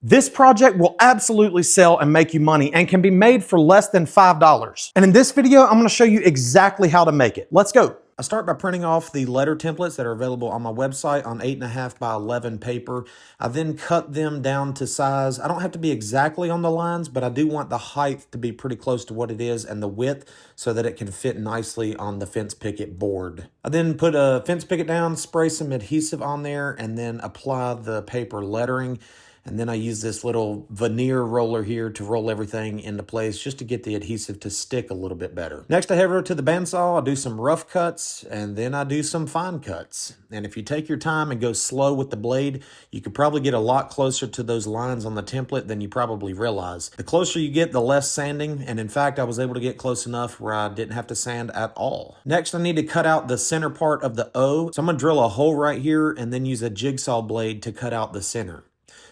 This project will absolutely sell and make you money and can be made for less than $5. And in this video, I'm gonna show you exactly how to make it. Let's go. I start by printing off the letter templates that are available on my website on 8.5 by 11 paper. I then cut them down to size. I don't have to be exactly on the lines, but I do want the height to be pretty close to what it is and the width so that it can fit nicely on the fence picket board. I then put a fence picket down, spray some adhesive on there, and then apply the paper lettering. And then I use this little veneer roller here to roll everything into place just to get the adhesive to stick a little bit better. Next, I head over to the bandsaw. I do some rough cuts, and then I do some fine cuts. And if you take your time and go slow with the blade, you could probably get a lot closer to those lines on the template than you probably realize. The closer you get, the less sanding. And in fact, I was able to get close enough where I didn't have to sand at all. Next, I need to cut out the center part of the O. So I'm gonna drill a hole right here and then use a jigsaw blade to cut out the center.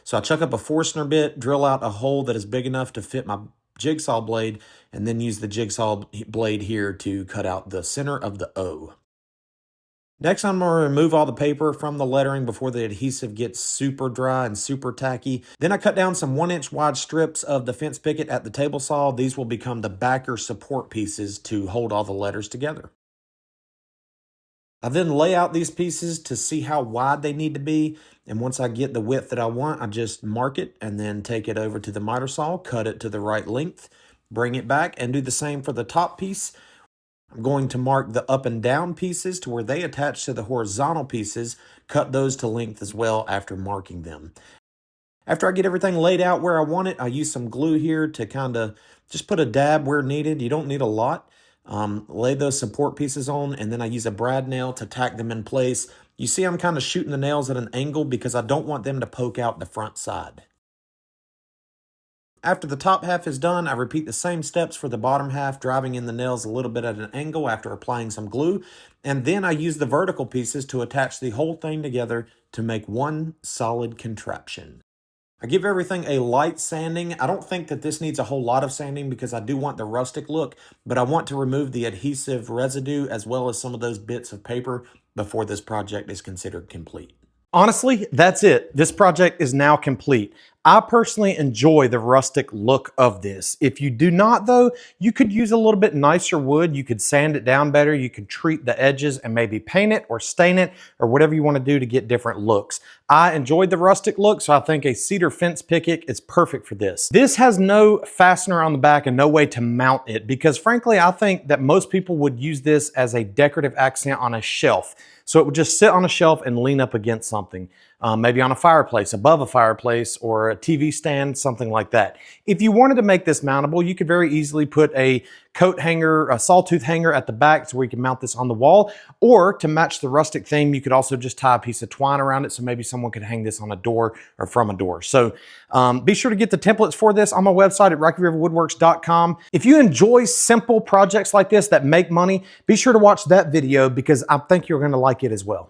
So I chuck up a Forstner bit, drill out a hole that is big enough to fit my jigsaw blade, and then use the jigsaw blade here to cut out the center of the O. Next, I'm going to remove all the paper from the lettering before the adhesive gets super dry and super tacky. Then I cut down some 1-inch wide strips of the fence picket at the table saw. These will become the backer support pieces to hold all the letters together. I then lay out these pieces to see how wide they need to be. And once I get the width that I want, I just mark it and then take it over to the miter saw, cut it to the right length, bring it back and do the same for the top piece. I'm going to mark the up and down pieces to where they attach to the horizontal pieces, cut those to length as well after marking them. After I get everything laid out where I want it, I use some glue here to kind of just put a dab where needed. You don't need a lot. Lay those support pieces on, and then I use a brad nail to tack them in place. You see I'm kind of shooting the nails at an angle because I don't want them to poke out the front side. After the top half is done, I repeat the same steps for the bottom half, driving in the nails a little bit at an angle after applying some glue. And then I use the vertical pieces to attach the whole thing together to make one solid contraption. I give everything a light sanding. I don't think that this needs a whole lot of sanding because I do want the rustic look, but I want to remove the adhesive residue as well as some of those bits of paper before this project is considered complete. Honestly, that's it. This project is now complete. I personally enjoy the rustic look of this. If you do not though, you could use a little bit nicer wood. You could sand it down better. You could treat the edges and maybe paint it or stain it or whatever you want to do to get different looks. I enjoyed the rustic look, so I think a cedar fence picket is perfect for this. This has no fastener on the back and no way to mount it because frankly, I think that most people would use this as a decorative accent on a shelf. So it would just sit on a shelf and lean up against something, maybe on a fireplace, above a fireplace, or a TV stand, something like that. If you wanted to make this mountable, you could very easily put a coat hanger, a sawtooth hanger at the back so where you can mount this on the wall, or to match the rustic theme, you could also just tie a piece of twine around it so maybe someone could hang this on a door or from a door. So be sure to get the templates for this on my website at rockyriverwoodworks.com. If you enjoy simple projects like this that make money, be sure to watch that video because I think you're going to like it as well.